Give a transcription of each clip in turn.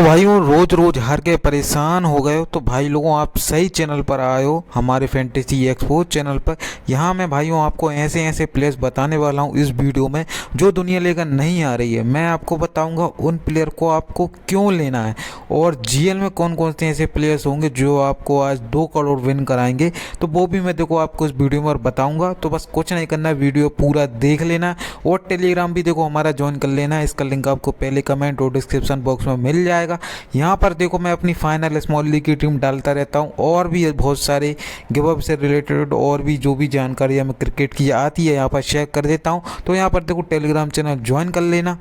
भाइयों रोज रोज हार के परेशान हो गए हो तो भाई लोगों आप सही चैनल पर आए हो, हमारे फैंटेसी एक्सपोज चैनल पर। यहाँ मैं भाइयों आपको ऐसे ऐसे प्लेयर्स बताने वाला हूँ इस वीडियो में जो दुनिया लेकर नहीं आ रही है। मैं आपको बताऊंगा उन प्लेयर को आपको क्यों लेना है और जीएल में कौन कौन से ऐसे प्लेयर्स होंगे जो आपको आज 2 करोड़ विन कराएंगे, तो वो भी मैं देखो आपको इस वीडियो में बताऊँगा। तो बस कुछ नहीं करना, वीडियो पूरा देख लेना और टेलीग्राम भी देखो हमारा ज्वाइन कर लेना। इसका लिंक आपको पहले कमेंट और डिस्क्रिप्शन बॉक्स में मिल जाएगा। यहाँ पर देखो मैं अपनी फाइनल स्मॉल लीग की टीम डालता रहता हूँ और भी बहुत सारे गिव अप से रिलेटेड और भी जो भी जानकारी हमें क्रिकेट की आती है यहाँ पर शेयर कर देता हूँ। तो यहाँ पर देखो टेलीग्राम चैनल ज्वाइन कर लेना।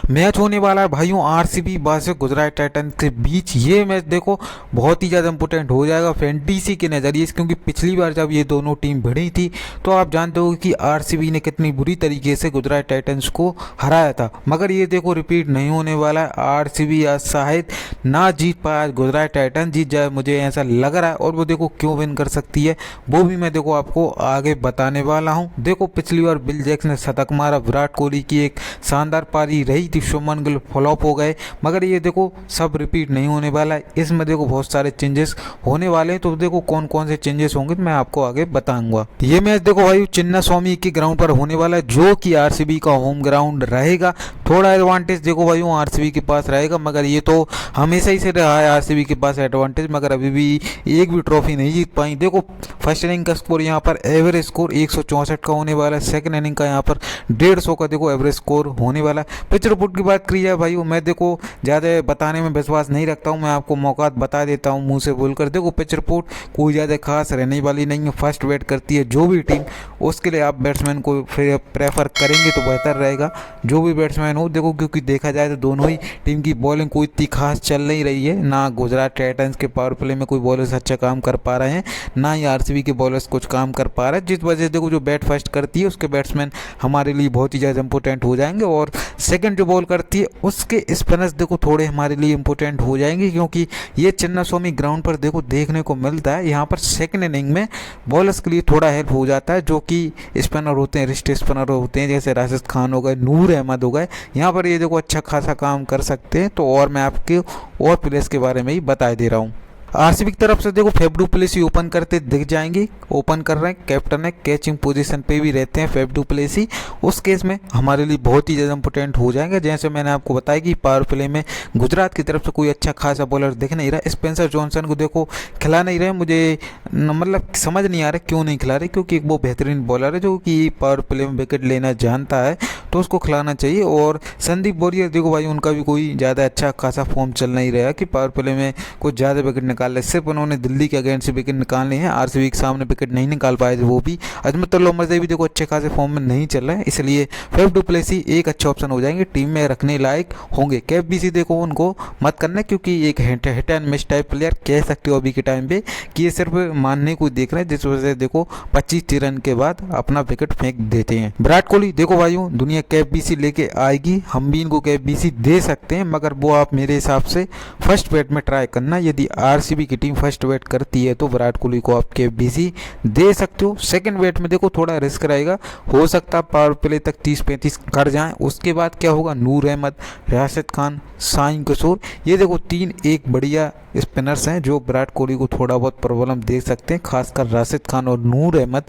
मैच होने वाला है भाइयों आरसीबी वर्सेस गुजरात टाइटंस के बीच। ये मैच देखो बहुत ही ज़्यादा इंपॉर्टेंट हो जाएगा फैंटेसी के नज़रिए से, क्योंकि पिछली बार जब ये दोनों टीम भिड़ी थी तो आप जानते हो कि आरसीबी ने कितनी बुरी तरीके से गुजरात टाइटंस को हराया था। मगर ये देखो रिपीट नहीं होने वाला है। आरसीबी आज शायद ना जीत पाए, गुजरात टाइटंस जीत जाए, मुझे ऐसा लग रहा है। और वो देखो क्यों विन कर सकती है वो भी मैं देखो आपको आगे बताने वाला हूँ। देखो पिछली बार बिल जैक्स ने शतक मारा, विराट कोहली की एक शानदार पारी रही थी, शुभमन गिल फ्लॉप हो गए। मगर ये देखो सब रिपीट नहीं होने वाला है, इसमें देखो बहुत सारे चेंजेस होने वाले हैं। तो देखो कौन कौन से चेंजेस होंगे मैं आपको आगे बताऊंगा। ये मैच देखो भाई चिन्ना स्वामी के ग्राउंड पर होने वाला है जो कि आरसीबी का होम ग्राउंड रहेगा। थोड़ा एडवांटेज देखो भाई आरसीबी के पास रहेगा, मगर ये तो हमेशा ही से रहा है आरसीबी के पास एडवांटेज, मगर अभी भी एक भी ट्रॉफी नहीं जीत पाई। देखो फर्स्ट इनिंग का स्कोर यहाँ पर एवरेज स्कोर 164 का होने वाला है। सेकंड इनिंग का यहाँ पर 150 का देखो एवरेज स्कोर होने वाला है। पिच रिपोर्ट की बात करी जाए भाई मैं देखो ज़्यादा बताने में विश्वास नहीं रखता हूँ, मैं आपको मौका बता देता हूँ मुंह से बोलकर। देखो पिच रिपोर्ट कोई ज़्यादा खास रहने वाली नहीं है। फर्स्ट बैट करती है जो भी टीम, उसके लिए आप बैट्समैन को फिर प्रेफर करेंगे तो बेहतर रहेगा जो भी बैट्समैन हो। देखो क्योंकि देखा जाए तो दोनों ही टीम की बॉलिंग कोई इतनी खास चल नहीं रही है, ना गुजरात टाइटंस के पावर प्ले में कोई बॉलर्स अच्छा काम कर पा रहे हैं, ना ही आरसीबी के बॉलर्स कुछ काम कर पा रहे हैं, जिस वजह से देखो जो बैट फर्स्ट करती है उसके बैट्समैन हमारे लिए बहुत ही ज़्यादा इंपॉर्टेंट हो जाएंगे और सेकंड जो बॉल करती है उसके स्पिनर्स देखो थोड़े हमारे लिए इंपॉर्टेंट हो जाएंगे, क्योंकि ये चिन्नास्वामी ग्राउंड पर देखो देखने को मिलता है। यहाँ पर सेकंड इनिंग में बॉलर्स के लिए थोड़ा हेल्प हो जाता है, जो कि स्पिनर होते हैं, रिस्ट स्पिनर होते हैं, जैसे राशिद खान हो गए, नूर अहमद हो गए, यहाँ पर ये देखो अच्छा खासा काम कर सकते हैं। तो और मैं आपके और प्लेयर्स के बारे में ही बता दे रहा हूँ। आरसीबी की तरफ से देखो फेफ डू प्लेसी ओपन करते दिख जाएंगे, ओपन कर रहे हैं, कैप्टन है, कैचिंग पोजीशन पे भी रहते हैं फेफ डू प्लेसी। उस केस में हमारे लिए बहुत ही ज़्यादा इंपॉर्टेंट हो जाएंगे। जैसे मैंने आपको बताया कि पावर प्ले में गुजरात की तरफ से कोई अच्छा खासा बॉलर दिख नहीं रहा। स्पेंसर जॉनसन को देखो खिला नहीं रहे, मुझे मतलब समझ नहीं आ रहा क्यों नहीं खिला रहे, क्योंकि वो बेहतरीन बॉलर है जो कि पावर प्ले में विकेट लेना जानता है, तो उसको खिलाना चाहिए। और संदीप बोरियर देखो भाई उनका भी कोई ज़्यादा अच्छा खासा फॉर्म चल नहीं रहा कि पावर प्ले में कुछ ज़्यादा विकेट निकाल रहे। सिर्फ उन्होंने दिल्ली के अगेंस्ट से विकेट निकालने हैं, आरसीबी के सामने विकेट नहीं निकाल पाए थे वो भी। अजमतुल्लाह उमर भी देखो अच्छे खासे फॉर्म में नहीं चल रहे हैं, इसलिए फेफ डू प्लेसी एक अच्छा ऑप्शन हो जाएंगे, टीम में रखने लायक होंगे। कैप बीसी देखो उनको मत करना, क्योंकि एक hit and miss type player कह सकते हो अभी के टाइम पे कि ये सिर्फ मानने को देख रहे हैं, जिस वजह से देखो 25 रन के बाद अपना विकेट फेंक देते हैं। विराट कोहली देखो भाइयों दुनिया कैप बीसी लेके आएगी, हम भी इनको कैप बीसी दे सकते हैं, मगर वो आप मेरे हिसाब से फर्स्ट बैट में ट्राई करना। यदि आरसीबी की टीम फर्स्ट बैट करती है तो विराट कोहली को आप कैप बीसी दे सकते हो। सेकंड बैट में देखो थोड़ा रिस्क रहेगा, हो सकता है पावर प्ले तक 30-35 कर जाएं। उसके बाद क्या होगा, नूर अहमद, राशिद खान, साई किशोर, ये देखो 3 एक बढ़िया स्पिनर्स हैं जो विराट कोहली को थोड़ा बहुत प्रॉब्लम दे सकते हैं, खासकर राशिद खान और नूर अहमद।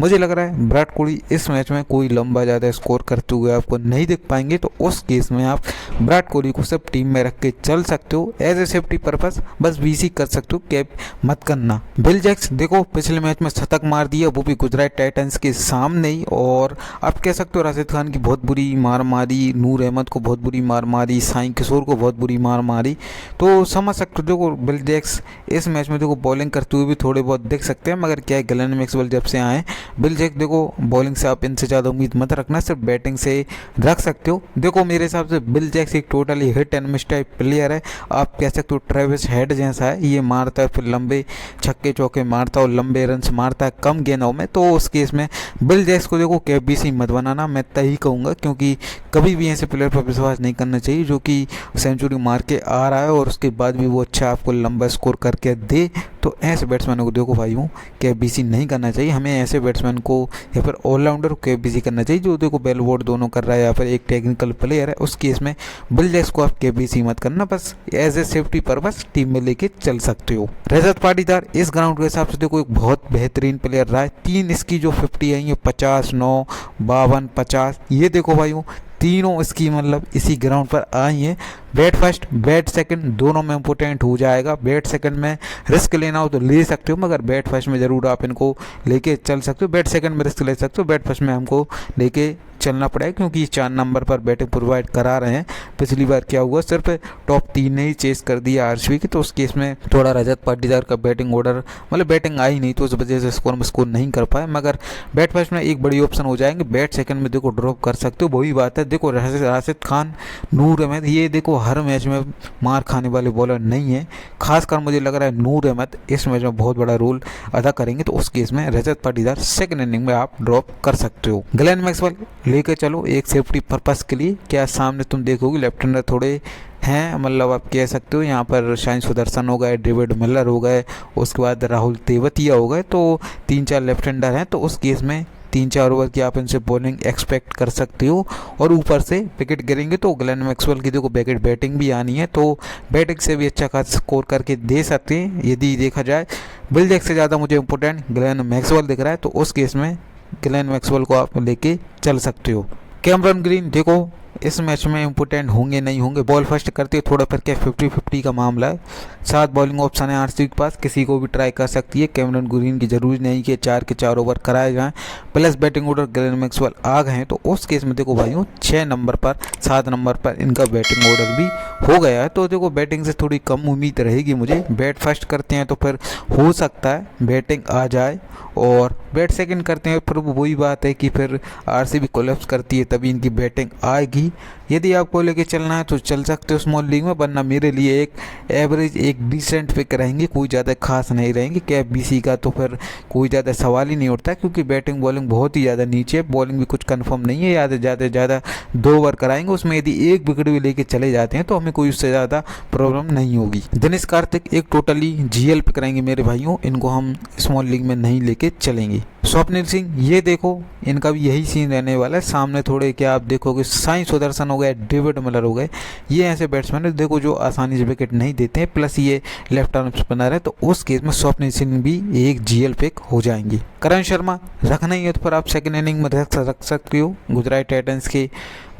मुझे लग रहा है विराट कोहली इस मैच में कोई लंबा ज़्यादा स्कोर करते हुए आपको नहीं दिख पाएंगे, तो उस केस में आप विराट कोहली को सिर्फ टीम में रख के चल सकते हो, एज ए सेफ्टी पर्पस बस बीसी कर सकते हो, कैप मत करना। बिल जैक्स देखो पिछले मैच में शतक मार दिया, वो भी गुजरात टाइटंस के सामने ही, और आप कह सकते हो राशिद खान की बहुत बुरी मार मारी, नूर अहमद को बहुत बुरी मार मारी, साई किशोर को बहुत बुरी मार मारी, तो समझ सकते हो। देखो बिल जैक्स इस मैच में देखो बॉलिंग करते हुए भी थोड़े बहुत दिख सकते हैं, मगर क्या है ग्लेन मैक्सवेल जब से आए, बिल जैक्स देखो बॉलिंग से आप इनसे ज़्यादा उम्मीद मत रखना, सिर्फ बैटिंग से रख सकते हो। देखो मेरे हिसाब से बिल जैक्स एक totally hit and miss type player है, आप कह सकते हो ट्रेविस हेड जैसा है, ये मारता है फिर लंबे छक्के चौके मारता है और लंबे रन मारता है कम गेंदों में। तो उस केस में बिल जैक्स को देखो कैप बीसी मत बनाना, मैं तय कहूँगा, क्योंकि कभी भी ऐसे प्लेयर पर विश्वास नहीं करना चाहिए जो कि सेंचुरी मार के आ रहा है और उसके बाद भी वो अच्छा आपको लंबा स्कोर करके दे। तो ऐसे बैट्समैनों को देखो भाइयों केबीसी नहीं करना चाहिए। हमें ऐसे बैट्समैन को या फिर ऑलराउंडर को केबीसी करना चाहिए जो देखो बैल बोर्ड दोनों कर रहा है या फिर एक टेक्निकल प्लेयर है। उस केस में बिल जैक्स को आप केबीसी मत करना, बस as a safety purpose team में लेके चल सकते हो। रजत पाटीदार इस ग्राउंड के हिसाब से देखो एक बहुत बेहतरीन प्लेयर रहा है। 3 इसकी जो 50 आई है 50, 9, 52, 50, ये देखो भाइयों तीनों इसकी मतलब इसी ग्राउंड पर आई हैं। बैट फर्स्ट बैट सेकंड दोनों में इंपॉर्टेंट हो जाएगा। बैट सेकंड में रिस्क लेना हो तो ले सकते हो, मगर बैट फर्स्ट में ज़रूर आप इनको लेके चल सकते हो। बैट सेकंड में रिस्क ले सकते हो, बैट फर्स्ट में हमको लेके चलना पड़ेगा क्योंकि ये 4 नंबर पर बैटिंग प्रोवाइड करा रहे हैं। पिछली बार क्या हुआ, सिर्फ टॉप 3 ने ही चेस कर दिया आरसीबी की, तो उस केस में थोड़ा रजत पाटीदार का बैटिंग ऑर्डर मतलब बैटिंग आई नहीं तो उस वजह से स्कोर नहीं कर पाए। मगर बैट फर्स्ट में एक बड़ी ऑप्शन हो जाएंगे, बैट सेकंड में देखो ड्रॉप कर सकते हो। वही बात है देखो राशिद खान, नूर अहमद, ये देखो हर मैच में मार खाने वाले बॉलर नहीं है। खासकर मुझे लग रहा है नूर अहमद इस मैच में बहुत बड़ा रोल अदा करेंगे, तो उस केस में रजत पाटीदार सेकंड इनिंग में आप ड्रॉप कर सकते हो। ग्लेन मैक्सवेल लेके चलो एक सेफ्टी पर्पस के लिए। क्या सामने तुम देखोगे लेफ्ट हैंडर थोड़े हैं, मतलब आप कह सकते हो यहाँ पर साई सुदर्शन हो गए, डेविड मिलर हो गए, उसके बाद राहुल तेवतिया हो गए, तो 3-4 लेफ्ट हैंडर हैं। तो उस केस में 3-4 ओवर की आप इनसे बॉलिंग एक्सपेक्ट कर सकते हो और ऊपर से विकेट गिरेंगे। तो ग्लेन मैक्सवेल की देखो विकेट बैटिंग भी आनी है, तो बैटिंग से भी अच्छा खासा स्कोर करके दे सकते हैं। यदि देखा जाए बिल जैक्स से ज़्यादा मुझे इंपॉर्टेंट ग्लेन मैक्सवेल दिख रहा है, तो उस केस में ग्लेन मैक्सवेल को आप लेके चल सकते हो। कैमरन ग्रीन देखो इस मैच में इंपॉर्टेंट होंगे नहीं होंगे, बॉल फर्स्ट करते हो थोड़ा, फिर क्या 50-50 का मामला है। 7 बॉलिंग ऑप्शन है आरसीबी के पास, किसी को भी ट्राई कर सकती है। कैमरन ग्रीन की जरूरी नहीं कि 4 के 4 ओवर कराए जाएं, plus batting order Glenn Maxwell आ गए हैं, तो उस केस में देखो भाइयों 6 नंबर पर 7 नंबर पर इनका बैटिंग ऑर्डर भी हो गया है। तो देखो बैटिंग से थोड़ी कम उम्मीद रहेगी मुझे। बैट फर्स्ट करते हैं तो फिर हो सकता है बैटिंग आ जाए, और बैट सेकंड करते हैं फिर वही बात है कि फिर आरसीबी कोलैप्स करती है तभी इनकी बैटिंग आएगी। यदि आपको लेके चलना है तो चल सकते हो स्मॉल लीग में, वरना मेरे लिए एक एवरेज एक डिसेंट पिक रहेंगी, कोई ज़्यादा खास नहीं रहेंगी। कैप बीसी का तो फिर कोई ज़्यादा सवाल ही नहीं उठता क्योंकि बैटिंग बॉलिंग बहुत ही ज़्यादा नीचे है, बॉलिंग भी कुछ कंफर्म नहीं है। ज़्यादा 2 ओवर कराएंगे, उसमें यदि 1 विकेट भी लेके चले जाते हैं तो हमें कोई उससे ज़्यादा प्रॉब्लम नहीं होगी। दिनेश कार्तिक एक टोटली जीएल पिक रहेंगे मेरे भाइयों, इनको हम स्मॉल लीग में नहीं लेके चलेंगे। स्वप्निल सिंह ये देखो इनका भी यही सीन रहने वाला है। सामने थोड़े क्या आप देखोगे साई सुदर्शन हो गए, डेविड मिलर हो गए, ये ऐसे बैट्समैन है देखो जो आसानी से विकेट नहीं देते हैं, प्लस ये लेफ्ट आर्म स्पिनर है, तो उस केस में स्वप्निल सिंह भी एक जीएल पिक हो जाएंगे। करण शर्मा रखना ही है तो फिर आप सेकंड इनिंग में रख सकते हो। गुजरात टाइटंस के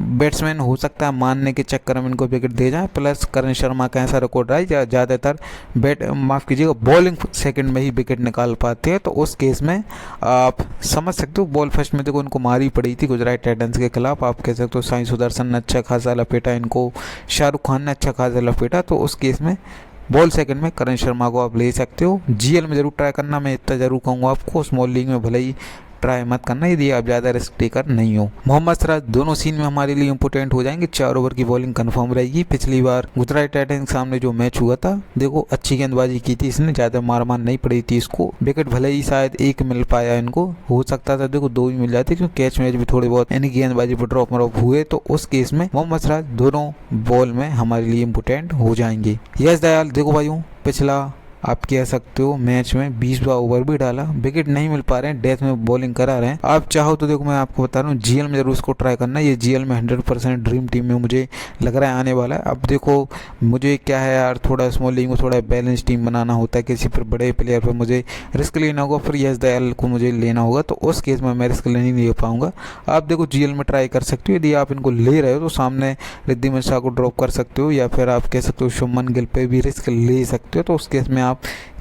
बैट्समैन हो सकता है मानने के चक्कर में इनको विकेट दे जाए, प्लस करण शर्मा का ऐसा रिकॉर्ड रहा है ज़्यादातर बॉलिंग सेकंड में ही विकेट निकाल पाते हैं, तो उस केस में आप समझ सकते हो। बॉल फर्स्ट में देखो इनको मारी पड़ी थी गुजरात टाइटंस के खिलाफ, आप कह सकते हो साई सुदर्शन ने अच्छा खासा लपेटा इनको, शाहरुख खान ने अच्छा खासा लपेटा, तो उस केस में बॉल सेकंड में करण शर्मा को आप ले सकते हो। जीएल में जरूर ट्राई करना, मैं इतना जरूर कहूँगा आपको, स्मॉल लीग में भले ही ट्राई मत करना यदि आप ज़्यादा रिस्क टेकर नहीं हो। मोहम्मद सिराज दोनों सीन में हमारे लिए इंपॉर्टेंट हो जाएंगे। 4 ओवर की बॉलिंग कंफर्म रहेगी। पिछली बार गुजरात टाइटंस के सामने जो मैच हुआ था देखो अच्छी गेंदबाजी की थी इसने, ज़्यादा मार नहीं पड़ी थी इसको, विकेट भले ही शायद 1 मिल पाया इनको, हो सकता था देखो 2 भी मिल जाते क्योंकि कैच मैच भी थोड़े बहुत यानी गेंदबाजी पर ड्रॉप हुए, तो उस केस में मोहम्मद सिराज दोनों बॉल में हमारे लिए इंपॉर्टेंट हो जाएंगे। यश दयाल देखो भाइयों पिछला आप कह सकते हो मैच में 20 ओवर भी डाला, विकेट नहीं मिल पा रहे हैं, डेथ में बॉलिंग करा रहे हैं। आप चाहो तो देखो मैं आपको बता रहा हूँ जीएल में जरूर उसको ट्राई करना, ये जीएल में 100% ड्रीम टीम में मुझे लग रहा है आने वाला है। अब देखो मुझे क्या है यार, थोड़ा स्मॉल लीग में थोड़ा बैलेंस टीम बनाना होता है, किसी पर बड़े प्लेयर पर मुझे रिस्क लेना होगा, फिर यश दयाल को मुझे लेना होगा, तो उस केस में मैं रिस्क नहीं ले पाऊंगा। आप देखो जीएल में ट्राई कर सकते हो, यदि आप इनको ले रहे हो तो सामने रिद्धिमान शाह को ड्रॉप कर सकते हो, या फिर आप कह सकते हो शुभमन गिल पे भी रिस्क ले सकते हो, तो उस केस में आप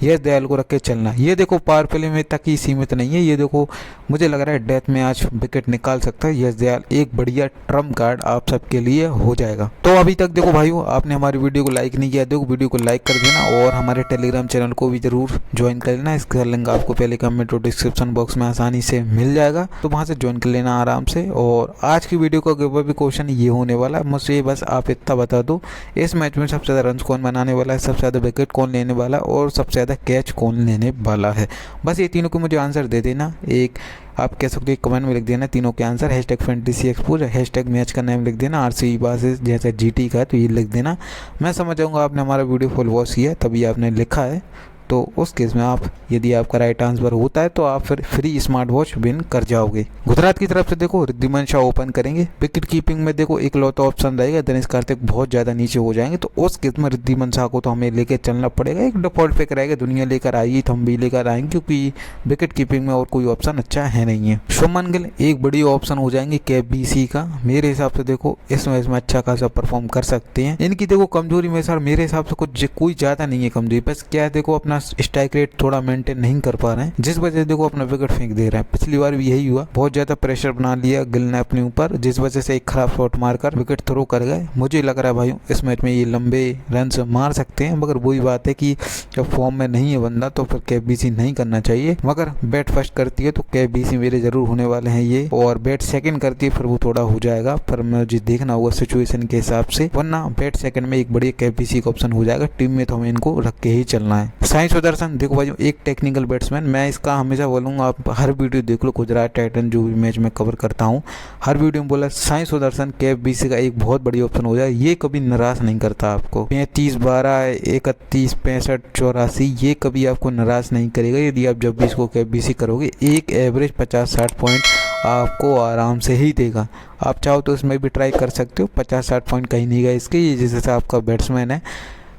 यश दयाल को रख के चलना। ये देखो पावर प्ले में तक ही सीमित नहीं है, ये देखो मुझे लग रहा है डेथ में आज विकेट निकाल सकता है यश दयाल, एक बढ़िया ट्रम्प कार्ड आप सबके लिए हो जाएगा। तो अभी तक देखो भाइयों आपने हमारी वीडियो को लाइक नहीं किया, देखो वीडियो को लाइक कर देना और हमारे टेलीग्राम चैनल को भी जरूर ज्वाइन कर लेना, इसका लिंक आपको पहले कमेंट और डिस्क्रिप्शन बॉक्स में आसानी से मिल जाएगा, तो वहाँ से ज्वाइन कर लेना आराम से। और आज की वीडियो का गिव अवे क्वेश्चन ये होने वाला है, मुझसे बस आप इतना बता दो इस मैच में सबसे ज़्यादा रन कौन बनाने वाला है, सबसे ज़्यादा विकेट कौन लेने वाला है और सबसे ज़्यादा कैच कौन लेने वाला है। बस ये तीनों को मुझे आंसर दे देना, एक आप कह सकते हो कमेंट में लिख देना तीनों के आंसर, #FANTASYEXPOS, # मैच का नाम लिख देना, आरसीबी बासेस जैसे जीटी का तो ये लिख देना, मैं समझ जाऊँगा आपने हमारा वीडियो फुल वॉच किया तभी आपने लिखा है। तो उस केस में आप, यदि आपका राइट आंसर होता है तो आप फिर फ्री स्मार्ट वॉच विन कर जाओगे। गुजरात की तरफ से देखो रिद्धिमान शाह ओपन करेंगे। विकेट कीपिंग में देखो एक लौता ऑप्शन रहेगा, दिनेश कार्तिक बहुत ज़्यादा नीचे हो जाएंगे, तो उस केस में रिद्धिमान शाह को तो हमें लेकर चलना पड़ेगा। एक डिफॉल्ट पिक रहेगा, दुनिया लेकर आएगी तो हम भी लेकर आएंगे, क्योंकि विकेट कीपिंग में और कोई ऑप्शन अच्छा है नहीं है। शुभमन गिल एक बड़ी ऑप्शन हो जाएंगे KBC का। मेरे हिसाब से देखो इस मैच में अच्छा खासा परफॉर्म कर सकते हैं। इनकी देखो कमजोरी में सर मेरे हिसाब से कुछ कोई ज़्यादा नहीं है कमजोरी, बस क्या है देखो अपना स्ट्राइक रेट थोड़ा मेंटेन नहीं कर पा रहे हैं, जिस वजह से देखो अपना विकेट फेंक दे रहे हैं। पिछली बार भी यही हुआ, बहुत ज़्यादा प्रेशर बना लिया गिल ने अपने ऊपर, जिस वजह से एक खराब शॉट मारकर विकेट थ्रो कर गए। मुझे लग रहा है भाई इस मैच में ये लंबे रन मार सकते हैं, मगर वही बात है कि जब फॉर्म में नहीं है बंदा तो फिर KBC नहीं करना चाहिए। मगर बैट फर्स्ट करती है तो KBC मेरे जरूर होने वाले हैं ये, और बैट सेकंड करती है फिर वो थोड़ा हो जाएगा, पर मुझे देखना होगा सिचुएशन के हिसाब से, वरना बैट सेकंड में एक बड़ी KBC का ऑप्शन हो जाएगा। टीम में तो हमें इनको रख के ही चलना है। साई सुदर्शन देखो भाई एक टेक्निकल बैट्समैन, मैं इसका हमेशा बोलूँगा, आप हर वीडियो देख लो, गुजरात टाइटन जो भी मैच में कवर करता हूँ हर वीडियो में बोला साई सुदर्शन KBC का एक बहुत बड़ी ऑप्शन हो जाए। ये कभी निराश नहीं करता आपको, 35 12 31 65 84 ये कभी आपको निराश नहीं करेगा। यदि आप जब भी इसको KBC करोगे एक एवरेज 50-60 पॉइंट आपको आराम से ही देगा। आप चाहो तो इसमें भी ट्राई कर सकते हो, 50-60 पॉइंट कहीं नहीं गए इसके। ये जैसे आपका बैट्समैन है,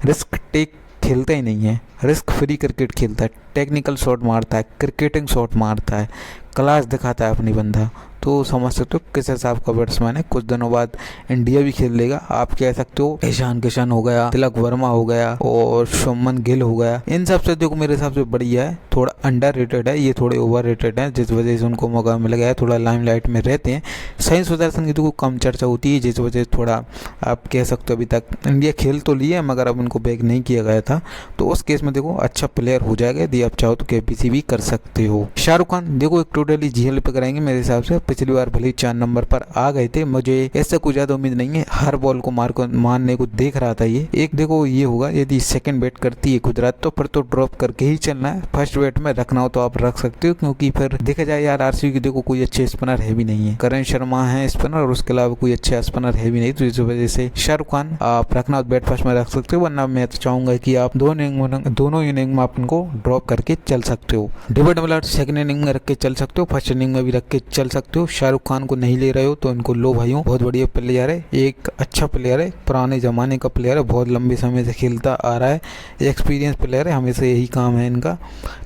रिस्क टेक खेलता ही नहीं है, रिस्क फ्री क्रिकेट खेलता है, टेक्निकल शॉट मारता है, क्रिकेटिंग शॉट मारता है, क्लास दिखाता है अपनी बंदा, तो समझ सकते हो किस हिसाब का बैट्समैन है। कुछ दिनों बाद इंडिया भी खेल लेगा। आप कह सकते हो ईशान किशन हो गया, तिलक वर्मा हो गया और शुभमन गिल हो गया, इन सब से देखो मेरे हिसाब से बढ़िया है। थोड़ा अंडर रेटेड है ये, थोड़े ओवर रेटेड है, जिस वजह से उनको मौका मिल गया है, थोड़ा लाइमलाइट में रहते हैं। साई सुदर्शन की तो कम चर्चा होती है, जिस वजह से थोड़ा आप कह सकते हो अभी तक इंडिया खेल तो लिए मगर अब उनको बैक नहीं किया गया था, तो उस केस में देखो अच्छा प्लेयर हो जाएगा। यदि आप चाहो तो KBC भी कर सकते हो। शाहरुख खान देखो एक टोटली GL पे कराएंगे मेरे हिसाब से। पिछली बार भले 4 नंबर पर आ गए थे, मुझे इससे कुछ ज़्यादा उम्मीद नहीं है, हर बॉल को मारने को देख रहा था ये। एक देखो ये होगा, यदि सेकंड बैट करती है गुजरात तो फिर तो ड्रॉप करके ही चलना है। फर्स्ट बैट में रखना हो तो आप रख सकते हो, क्योंकि फिर देखा जाए यार RCB की देखो कोई अच्छे स्पिनर है भी नहीं है, करण शर्मा है स्पिनर और उसके अलावा कोई अच्छा स्पिनर है भी नहीं, तो इस वजह से शाहरुख खान आप रखना बैट फर्स्ट में रख सकते हो, वरना मैं तो चाहूंगा कि आप दोनों इनिंग में आप इनको ड्रॉप करके चल सकते हो। डेविड मिलर सेकंड इनिंग में रख के चल सकते हो, फर्स्ट इनिंग में भी रख के चल सकते हो। शाहरुख खान को नहीं ले रहे हो तो इनको लो भाइयों, बहुत बढ़िया प्लेयर है, एक अच्छा प्लेयर है, पुराने जमाने का प्लेयर है, बहुत लंबे समय से खेलता आ रहा है, एक्सपीरियंस प्लेयर है, हमेशा यही काम है इनका।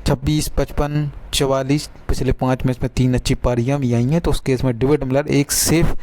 26 55 44 पिछले 5 मैच में 3 अच्छी पारियां भी आई हैं, तो उस केस में डेविड मिलर एक सेफ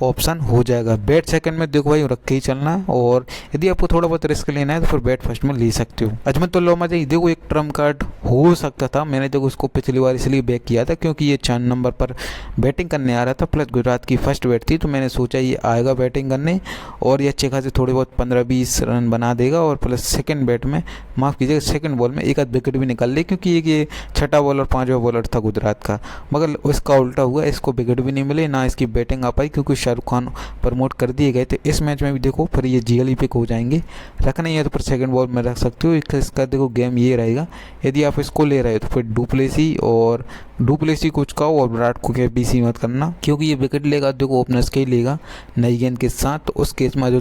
ऑप्शन हो जाएगा। बैट सेकंड में देखो भाई रख के ही चलना है, और यदि आपको थोड़ा बहुत रिस्क लेना है तो फिर बैट फर्स्ट में ले सकते हो। अजमतुल्लाह देखो एक ट्रम्प कार्ड हो सकता था, मैंने देखो उसको पिछली बार इसलिए बैक किया था क्योंकि ये 4 नंबर पर बैटिंग करने आ रहा था, प्लस गुजरात की फर्स्ट बैट थी, तो मैंने सोचा ये आएगा बैटिंग करने और ये अच्छे खासे थोड़े बहुत 15-20 रन बना देगा, और प्लस सेकंड बैट में माफ़ कीजिएगा सेकंड बॉल में एक आध विकेट भी निकाल ले, क्योंकि ये 6ठा बॉलर 5वां बॉलर था गुजरात का। मगर इसका उल्टा हुआ, इसको विकेट भी नहीं मिले, ना इसकी बैटिंग आ पाई, क्योंकि शाहरुख खान प्रमोट कर दिए गए थे। इस मैच में भी देखो फिर ये GL पिक हो जाएंगे, रखना ही है तो फिर सेकंड बॉल में रख सकते हो। इसका देखो गेम ये रहेगा, यदि आप इसको ले रहे हो तो फिर डुप्लेसी को चुकाओ और विराट को KBC मत करना, क्योंकि ये विकेट लेगा देखो ओपनर्स के ही लेगा नई गेंद के साथ, तो उस केस में जो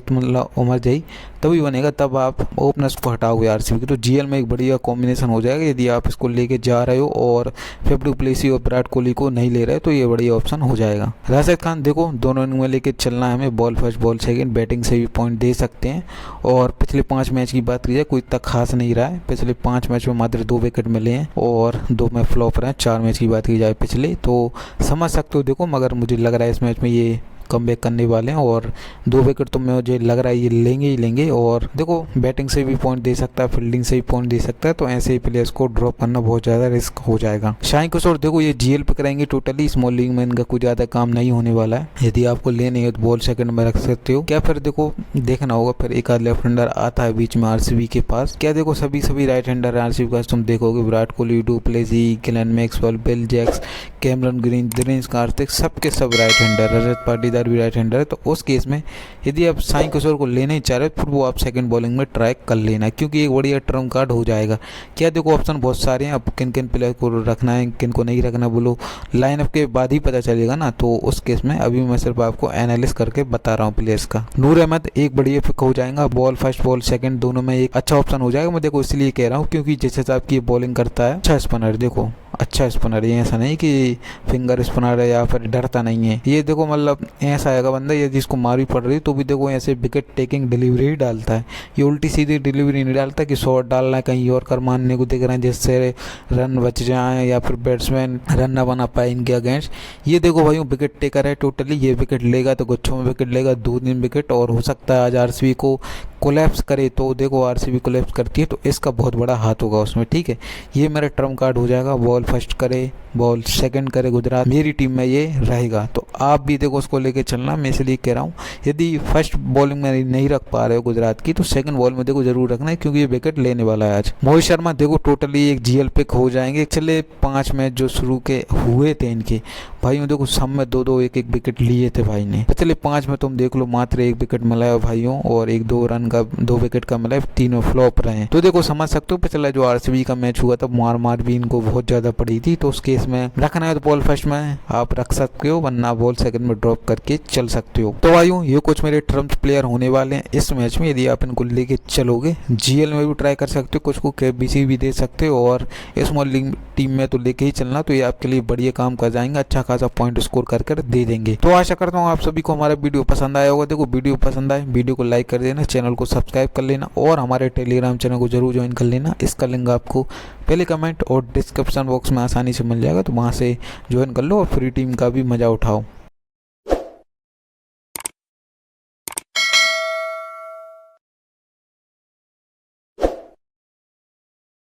उमर जाई तभी बनेगा, तब आप ओपनर्स को हटाओगे RCB की, तो GL में एक बढ़िया कॉम्बिनेशन हो जाएगा। यदि आप इसको लेके जा रहे हो और फिर डुप्लेसी और विराट कोहली को नहीं ले रहे हो तो ये बढ़िया ऑप्शन हो जाएगा। राशिद खान देखो दोनों इनिंग में लेके चलना है हमें, ball first ball second, batting से भी पॉइंट दे सकते हैं। और पिछले 5 मैच की बात की जाए कोई इतना खास नहीं रहा है, पिछले 5 मैच में मात्र 2 विकेट मिले हैं और 2 में फ्लॉप रहे हैं। 4 मैच की बात की जाए पिछले, तो समझ सकते हो देखो, मगर मुझे लग रहा है इस मैच में ये कम बैक करने वाले हैं और 2 विकेट तो मुझे लग रहा है ये लेंगे ही लेंगे। और देखो बैटिंग से भी पॉइंट दे सकता है, फील्डिंग से भी पॉइंट दे सकता है, तो ऐसे ही प्लेयर्स को ड्रॉप करना बहुत ज़्यादा रिस्क हो जाएगा। शाही किशोर देखो ये GL पे कराएंगे टोटली, स्मॉल लीग में इनका कुछ ज़्यादा काम नहीं होने वाला है। यदि आपको लेने है तो बॉल सेकंड में रख सकते हो, क्या फिर देखो देखना होगा फिर एक आध लेफ्ट हैंडर आता है बीच में RCB के पास, क्या देखो सभी राइट हैंडर RCB के पास तुम देखोगे, Virat Kohli, du Plessis, Glenn Maxwell, Will Jacks, Cameron Green, Dinesh Karthik सबके सब राइट हैंडर, रजत पाटीदार भी राइट हैंडर है। तो उस केस में यदि आप साई किशोर को लेना ही चाह रहे हो फिर वो आप सेकंड बॉलिंग में ट्राई कर लेना, क्योंकि एक बढ़िया ट्रम्प कार्ड हो जाएगा। क्या देखो ऑप्शन बहुत सारे हैं, अब किन किन प्लेयर को रखना है किन को नहीं रखना बोलो लाइनअप के बाद ही पता चलेगा ना। तो उस केस में अभी मैं सिर्फ आपको एनालिस करके बता रहा हूँ प्लेयर्स का। नूर अहमद एक बढ़िया पिक हो जाएगा, बॉल फर्स्ट बॉल सेकंड दोनों में एक अच्छा ऑप्शन हो जाएगा। मैं देखो इसलिए कह रहा हूँ क्योंकि जिस हिसाब की बॉलिंग करता है, अच्छा स्पिनर, देखो अच्छा स्पिनर, ये ऐसा नहीं कि फिंगर स्पिनर है या फिर डरता नहीं है। ये देखो मतलब ऐसा आएगा बंदा ये जिसको मारी पड़ रही तो भी देखो ऐसे विकेट टेकिंग डिलीवरी ही डालता है, ये उल्टी सीधी डिलीवरी नहीं डालता कि शॉट डालना है कहीं और कर मारने को दिख रहे हैं जिससे रन बच जाए या फिर बैट्समैन रन ना बना पाए इनके अगेंस्ट। ये देखो भाई विकेट टेकर है टोटली, ये विकेट लेगा तो गुच्छों में विकेट लेगा, 2-3 विकेट, और हो सकता है आज आरसीबी को कोलैप्स करे। तो देखो आरसीबी कोलैप्स करती है तो इसका बहुत बड़ा हाथ होगा उसमें, ठीक है। ये मेरा ट्रम्प कार्ड हो जाएगा, बॉल फर्स्ट करे बॉल सेकंड करे गुजरात, मेरी टीम में ये रहेगा। तो आप भी देखो उसको लेके चलना, मैं इसलिए कह रहा हूँ यदि फर्स्ट बॉलिंग में नहीं रख पा रहे हो गुजरात की तो सेकंड बॉल में देखो जरूर रखना है, क्योंकि ये विकेट लेने वाला है आज। मोहित शर्मा देखो टोटली एक जीएल पिक हो जाएंगे। पिछले 5 मैच जो शुरू के हुए थे इनके भाइयों, देखो सब में 2-2 1-1 विकेट लिए थे भाई ने। पिछले 5 में तुम देख लो मात्र 1 विकेट मिला है भाइयों, और 1-2 रन का 2 विकेट का मिला है, तीनों फ्लॉप रहे। तो देखो समझ सकते हो पिछला जो आरसीबी का मैच हुआ था मार भी इनको बहुत ज्यादा पड़ी थी। तो उस केस में रखना है तो बॉल फर्स्ट में आप रख सकते हो, वरना बॉल सेकंड में ड्रॉप करके चल सकते हो। तो भाइयों ये कुछ मेरे ट्रम्प प्लेयर होने वाले हैं इस मैच में, यदि आप इनको लेके चलोगे जीएल में भी ट्राई कर सकते हो, कुछ को केबीसी भी दे सकते हो, और स्मॉल लीग टीम में तो लेके ही चलना, तो ये आपके लिए बढ़िया काम कर जाएंगे, अच्छा खासा पॉइंट स्कोर कर दे देंगे। तो आशा करता हूँ आप सभी को हमारा वीडियो पसंद आया होगा। देखो वीडियो पसंद आए वीडियो को लाइक कर देना, चैनल को सब्सक्राइब कर लेना, और हमारे टेलीग्राम चैनल को जरूर ज्वाइन कर लेना। इसका लिंक आपको पहले कमेंट और डिस्क्रिप्शन बॉक्स में आसानी से मिल जाएगा, तो वहाँ से ज्वाइन कर लो और फ्री टीम का भी मज़ा उठाओ।